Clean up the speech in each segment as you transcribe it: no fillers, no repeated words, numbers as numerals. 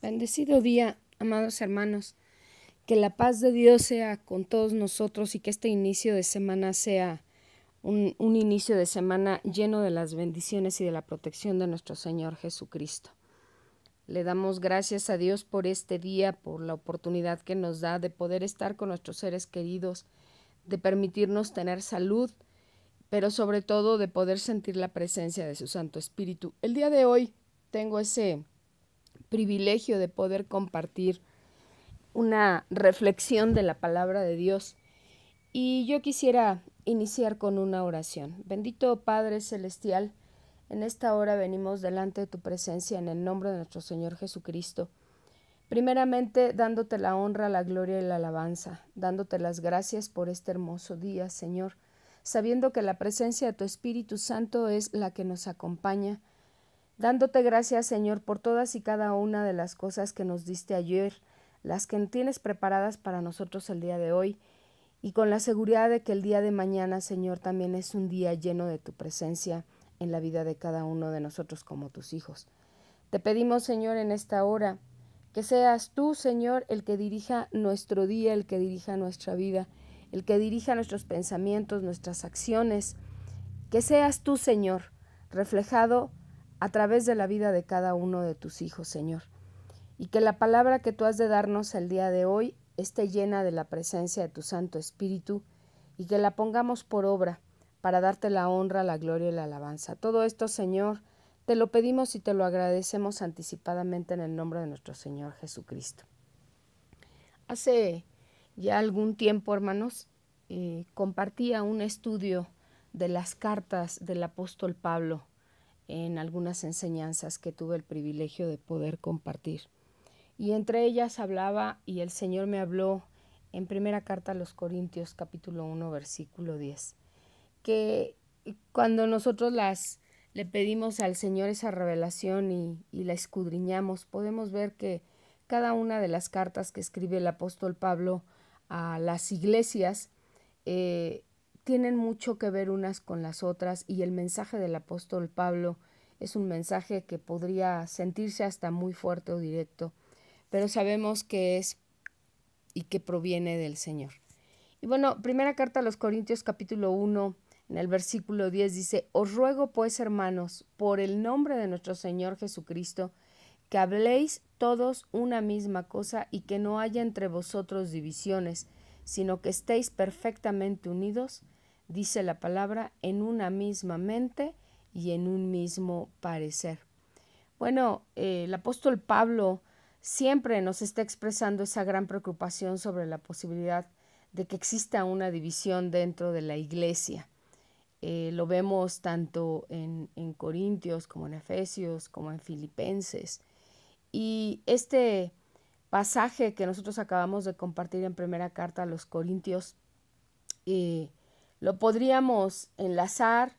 Bendecido día, amados hermanos. Que la paz de Dios sea con todos nosotros y que este inicio de semana sea un inicio de semana lleno de las bendiciones y de la protección de nuestro Señor Jesucristo. Le damos gracias a Dios por este día, por la oportunidad que nos da de poder estar con nuestros seres queridos, de permitirnos tener salud, pero sobre todo de poder sentir la presencia de su Santo Espíritu. El día de hoy tengo ese privilegio de poder compartir una reflexión de la palabra de Dios y yo quisiera iniciar con una oración. Bendito Padre Celestial, en esta hora venimos delante de tu presencia en el nombre de nuestro Señor Jesucristo. Primeramente dándote la honra, la gloria y la alabanza, dándote las gracias por este hermoso día, Señor, sabiendo que la presencia de tu Espíritu Santo es la que nos acompaña, dándote gracias, Señor, por todas y cada una de las cosas que nos diste ayer, las que tienes preparadas para nosotros el día de hoy, y con la seguridad de que el día de mañana, Señor, también es un día lleno de tu presencia en la vida de cada uno de nosotros como tus hijos. Te pedimos, Señor, en esta hora, que seas tú, Señor, el que dirija nuestro día, el que dirija nuestra vida, el que dirija nuestros pensamientos, nuestras acciones, que seas tú, Señor, reflejado a través de la vida de cada uno de tus hijos, Señor. Y que la palabra que tú has de darnos el día de hoy esté llena de la presencia de tu Santo Espíritu y que la pongamos por obra para darte la honra, la gloria y la alabanza. Todo esto, Señor, te lo pedimos y te lo agradecemos anticipadamente en el nombre de nuestro Señor Jesucristo. Hace ya algún tiempo, hermanos, compartía un estudio de las cartas del apóstol Pablo en algunas enseñanzas que tuve el privilegio de poder compartir. Y entre ellas hablaba, y el Señor me habló en primera carta a los Corintios, capítulo 1, versículo 10, que cuando nosotros le pedimos al Señor esa revelación y la escudriñamos, podemos ver que cada una de las cartas que escribe el apóstol Pablo a las iglesias tienen mucho que ver unas con las otras, y el mensaje del apóstol Pablo es un mensaje que podría sentirse hasta muy fuerte o directo, pero sabemos que es y que proviene del Señor. Y bueno, primera carta a los Corintios capítulo 1, en el versículo 10 dice: Os ruego pues, hermanos, por el nombre de nuestro Señor Jesucristo, que habléis todos una misma cosa y que no haya entre vosotros divisiones, sino que estéis perfectamente unidos, dice la palabra, en una misma mente y en un mismo parecer. Bueno, el apóstol Pablo siempre nos está expresando esa gran preocupación sobre la posibilidad de que exista una división dentro de la iglesia. Lo vemos tanto en Corintios como en Efesios, como en Filipenses. Y este pasaje que nosotros acabamos de compartir en primera carta a los Corintios, lo podríamos enlazar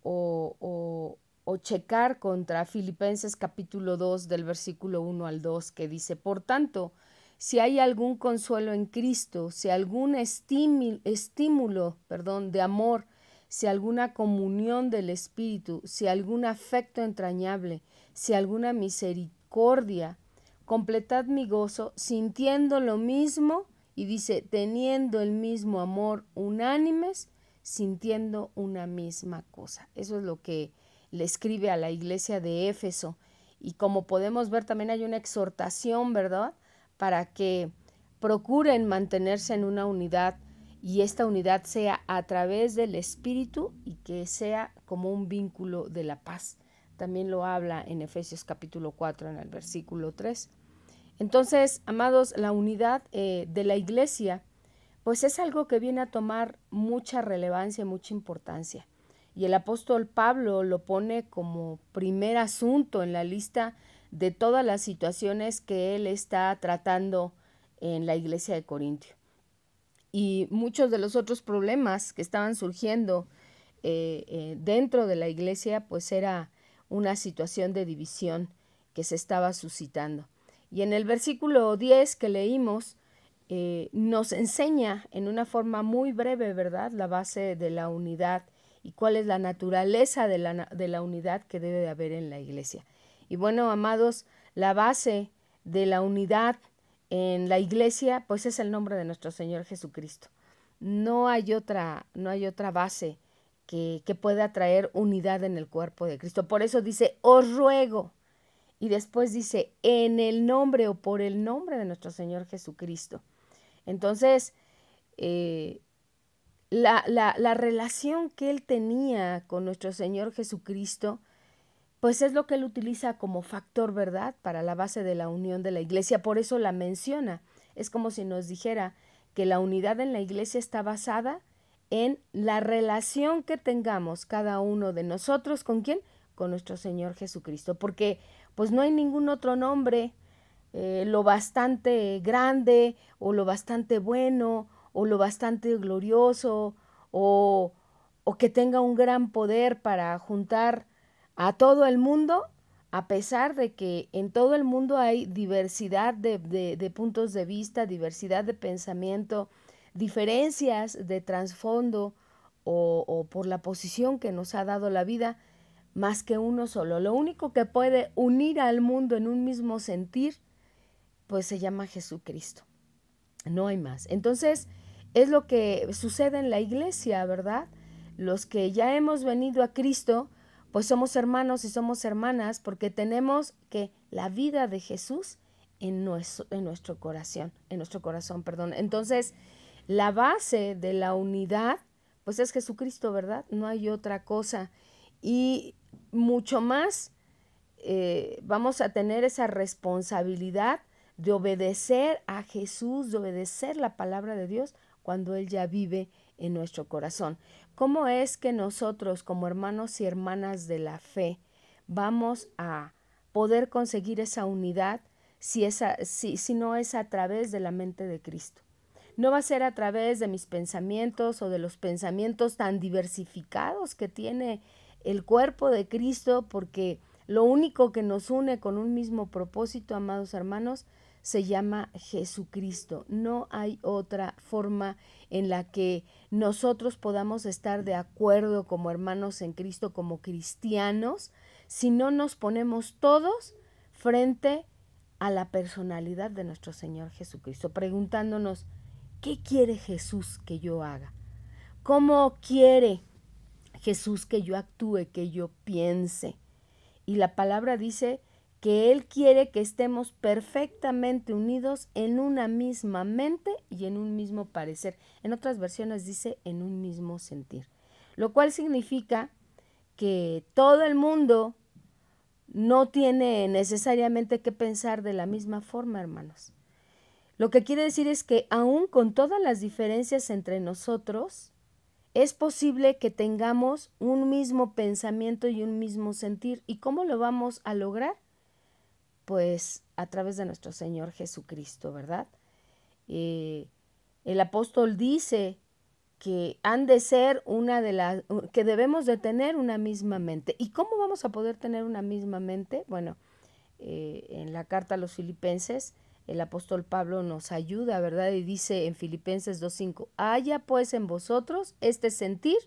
o checar contra Filipenses capítulo 2 del versículo 1 al 2, que dice: Por tanto, si hay algún consuelo en Cristo, si algún estímulo de amor, si alguna comunión del Espíritu, si algún afecto entrañable, si alguna misericordia, completad mi gozo, sintiendo lo mismo, y dice, teniendo el mismo amor, unánimes, sintiendo una misma cosa. Eso es lo que le escribe a la iglesia de Éfeso. Y como podemos ver, también hay una exhortación, ¿verdad?, para que procuren mantenerse en una unidad, y esta unidad sea a través del Espíritu y que sea como un vínculo de la paz. También lo habla en Efesios capítulo 4 en el versículo 3. Entonces, amados, la unidad de la iglesia pues es algo que viene a tomar mucha relevancia y mucha importancia. Y el apóstol Pablo lo pone como primer asunto en la lista de todas las situaciones que él está tratando en la iglesia de Corintio. Y muchos de los otros problemas que estaban surgiendo dentro de la iglesia, pues era una situación de división que se estaba suscitando. Y en el versículo 10 que leímos, nos enseña en una forma muy breve, ¿verdad?, la base de la unidad y cuál es la naturaleza de la unidad que debe de haber en la iglesia. Y bueno, amados, la base de la unidad en la iglesia, pues es el nombre de nuestro Señor Jesucristo. No hay otra base que pueda traer unidad en el cuerpo de Cristo. Por eso dice, os ruego. Y después dice, en el nombre o por el nombre de nuestro Señor Jesucristo. Entonces, la relación que él tenía con nuestro Señor Jesucristo, pues es lo que él utiliza como factor, ¿verdad?, para la base de la unión de la iglesia. Por eso la menciona. Es como si nos dijera que la unidad en la iglesia está basada en la relación que tengamos cada uno de nosotros. ¿Con quién? Con nuestro Señor Jesucristo. Porque pues no hay ningún otro nombre lo bastante grande o lo bastante bueno o lo bastante glorioso o que tenga un gran poder para juntar a todo el mundo, a pesar de que en todo el mundo hay diversidad de puntos de vista, diversidad de pensamiento, diferencias de trasfondo o por la posición que nos ha dado la vida, más que uno solo. Lo único que puede unir al mundo en un mismo sentir, pues se llama Jesucristo. No hay más. Entonces, es lo que sucede en la iglesia, ¿verdad? Los que ya hemos venido a Cristo, pues somos hermanos y somos hermanas porque tenemos que la vida de Jesús en nuestro corazón. Entonces, la base de la unidad, pues es Jesucristo, ¿verdad? No hay otra cosa. Y mucho más vamos a tener esa responsabilidad de obedecer a Jesús, de obedecer la palabra de Dios cuando Él ya vive en nuestro corazón. ¿Cómo es que nosotros, como hermanos y hermanas de la fe, vamos a poder conseguir esa unidad si no es a través de la mente de Cristo? No va a ser a través de mis pensamientos o de los pensamientos tan diversificados que tiene el cuerpo de Cristo, porque lo único que nos une con un mismo propósito, amados hermanos, se llama Jesucristo. No hay otra forma en la que nosotros podamos estar de acuerdo como hermanos en Cristo, como cristianos, si no nos ponemos todos frente a la personalidad de nuestro Señor Jesucristo, preguntándonos, ¿qué quiere Jesús que yo haga? ¿Cómo quiere Jesús que yo actúe, que yo piense? Y la palabra dice que Él quiere que estemos perfectamente unidos en una misma mente y en un mismo parecer. En otras versiones dice en un mismo sentir. Lo cual significa que todo el mundo no tiene necesariamente que pensar de la misma forma, hermanos. Lo que quiere decir es que aún con todas las diferencias entre nosotros, es posible que tengamos un mismo pensamiento y un mismo sentir. ¿Y cómo lo vamos a lograr? Pues a través de nuestro Señor Jesucristo, ¿verdad? El apóstol dice que han de ser que debemos de tener una misma mente. ¿Y cómo vamos a poder tener una misma mente? Bueno, en la carta a los Filipenses, el apóstol Pablo nos ayuda, ¿verdad? Y dice en Filipenses 2:5, haya pues en vosotros este sentir,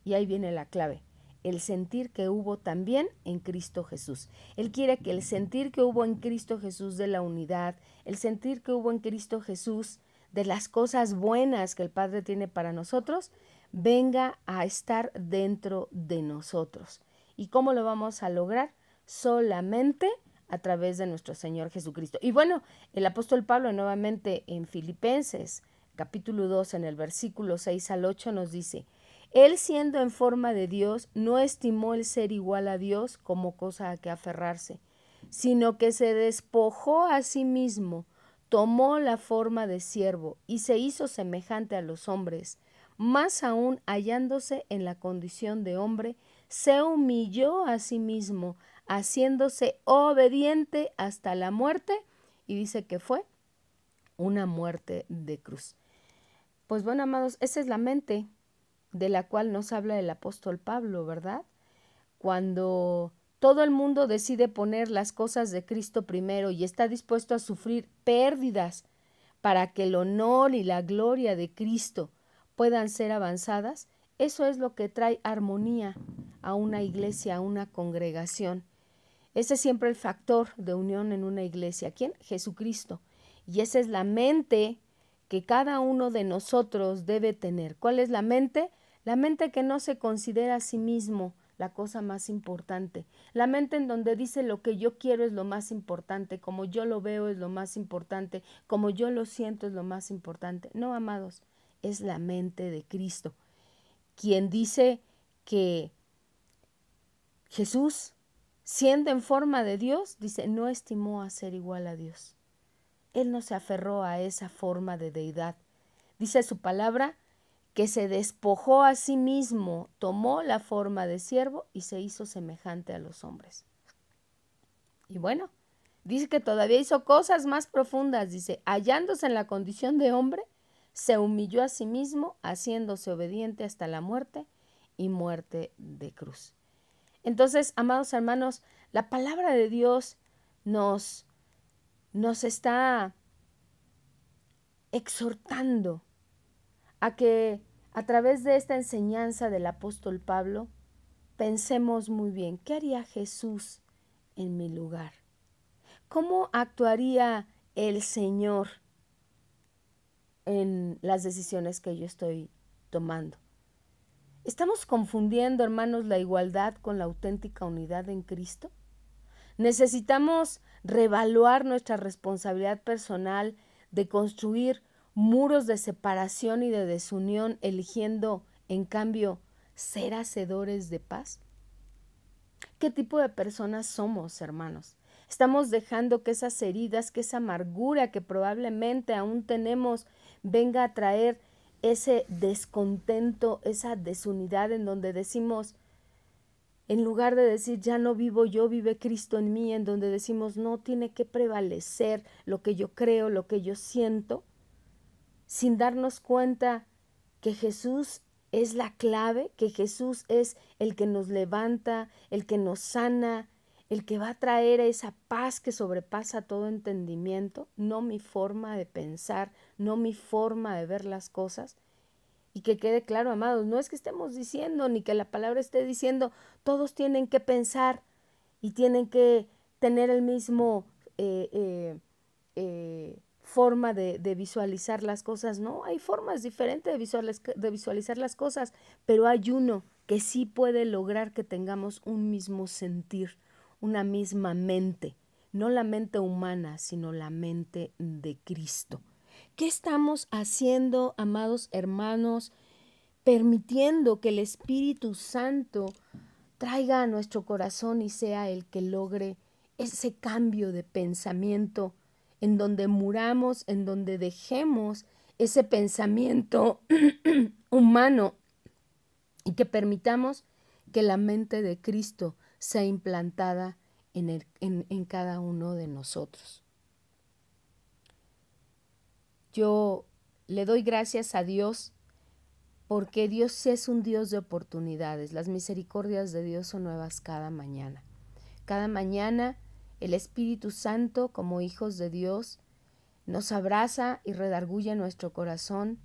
y ahí viene la clave, el sentir que hubo también en Cristo Jesús. Él quiere que el sentir que hubo en Cristo Jesús de la unidad, el sentir que hubo en Cristo Jesús de las cosas buenas que el Padre tiene para nosotros, venga a estar dentro de nosotros. ¿Y cómo lo vamos a lograr? Solamente a través de nuestro Señor Jesucristo. Y bueno, el apóstol Pablo nuevamente en Filipenses capítulo 2 en el versículo 6 al 8 nos dice, Él siendo en forma de Dios no estimó el ser igual a Dios como cosa a que aferrarse, sino que se despojó a sí mismo, tomó la forma de siervo y se hizo semejante a los hombres, más aún hallándose en la condición de hombre, se humilló a sí mismo, haciéndose obediente hasta la muerte, y dice que fue una muerte de cruz. Pues bueno, amados, esa es la mente de la cual nos habla el apóstol Pablo, ¿verdad? Cuando todo el mundo decide poner las cosas de Cristo primero y está dispuesto a sufrir pérdidas para que el honor y la gloria de Cristo puedan ser avanzadas, eso es lo que trae armonía a una iglesia, a una congregación. Ese es siempre el factor de unión en una iglesia. ¿Quién? Jesucristo. Y esa es la mente que cada uno de nosotros debe tener. ¿Cuál es la mente? La mente que no se considera a sí mismo la cosa más importante. La mente en donde dice lo que yo quiero es lo más importante, como yo lo veo es lo más importante, como yo lo siento es lo más importante. No, amados, es la mente de Cristo, quien dice que Jesús, siendo en forma de Dios, dice, no estimó a ser igual a Dios. Él no se aferró a esa forma de deidad. Dice su palabra que se despojó a sí mismo, tomó la forma de siervo y se hizo semejante a los hombres. Y bueno, dice que todavía hizo cosas más profundas. Dice, hallándose en la condición de hombre, se humilló a sí mismo, haciéndose obediente hasta la muerte y muerte de cruz. Entonces, amados hermanos, la palabra de Dios nos está exhortando a que a través de esta enseñanza del apóstol Pablo pensemos muy bien, ¿qué haría Jesús en mi lugar? ¿Cómo actuaría el Señor en las decisiones que yo estoy tomando? ¿Estamos confundiendo, hermanos, la igualdad con la auténtica unidad en Cristo? Necesitamos reevaluar nuestra responsabilidad personal de construir muros de separación y de desunión, eligiendo, en cambio, ser hacedores de paz. ¿Qué tipo de personas somos, hermanos? Estamos dejando que esas heridas, que esa amargura que probablemente aún tenemos, venga a traer ese descontento, esa desunidad en donde decimos, en lugar de decir ya no vivo yo, vive Cristo en mí, en donde decimos no tiene que prevalecer lo que yo creo, lo que yo siento, sin darnos cuenta que Jesús es la clave, que Jesús es el que nos levanta, el que nos sana, el que va a traer esa paz que sobrepasa todo entendimiento, no mi forma de pensar, no mi forma de ver las cosas. Y que quede claro, amados, no es que estemos diciendo ni que la palabra esté diciendo todos tienen que pensar y tienen que tener el mismo forma de visualizar las cosas. No, hay formas diferentes de visualizar las cosas, pero hay uno que sí puede lograr que tengamos un mismo sentir, una misma mente, no la mente humana, sino la mente de Cristo. ¿Qué estamos haciendo, amados hermanos, permitiendo que el Espíritu Santo traiga a nuestro corazón y sea el que logre ese cambio de pensamiento, en donde muramos, en donde dejemos ese pensamiento humano y que permitamos que la mente de Cristo sea implantada en cada uno de nosotros? Yo le doy gracias a Dios porque Dios es un Dios de oportunidades. Las misericordias de Dios son nuevas cada mañana. Cada mañana el Espíritu Santo, como hijos de Dios, nos abraza y redarguye nuestro corazón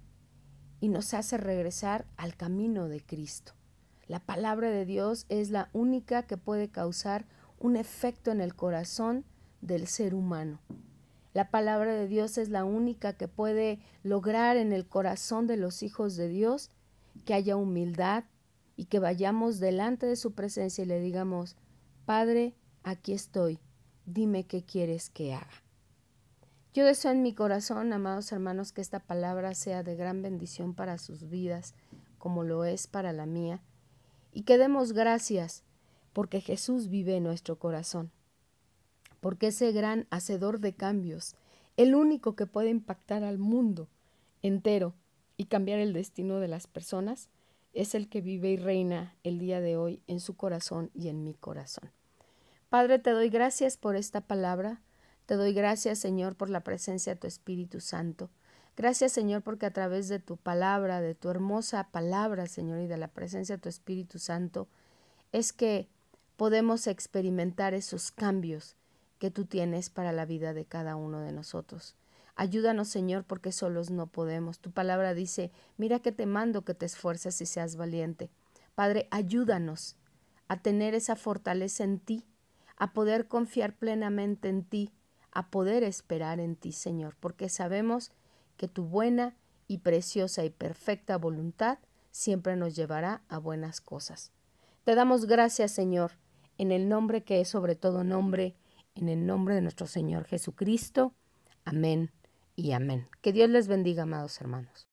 y nos hace regresar al camino de Cristo. La palabra de Dios es la única que puede causar un efecto en el corazón del ser humano. La palabra de Dios es la única que puede lograr en el corazón de los hijos de Dios que haya humildad y que vayamos delante de su presencia y le digamos, Padre, aquí estoy, dime qué quieres que haga. Yo deseo en mi corazón, amados hermanos, que esta palabra sea de gran bendición para sus vidas, como lo es para la mía, y que demos gracias porque Jesús vive en nuestro corazón, porque ese gran hacedor de cambios, el único que puede impactar al mundo entero y cambiar el destino de las personas, es el que vive y reina el día de hoy en su corazón y en mi corazón. Padre, te doy gracias por esta palabra. Te doy gracias, Señor, por la presencia de tu Espíritu Santo. Gracias, Señor, porque a través de tu palabra, de tu hermosa palabra, Señor, y de la presencia de tu Espíritu Santo, es que podemos experimentar esos cambios que tú tienes para la vida de cada uno de nosotros. Ayúdanos, Señor, porque solos no podemos. Tu palabra dice, mira que te mando que te esfuerces y seas valiente. Padre, ayúdanos a tener esa fortaleza en ti, a poder confiar plenamente en ti, a poder esperar en ti, Señor, porque sabemos que tu buena y preciosa y perfecta voluntad siempre nos llevará a buenas cosas. Te damos gracias, Señor, en el nombre que es sobre todo nombre, en el nombre de nuestro Señor Jesucristo. Amén y amén. Que Dios les bendiga, amados hermanos.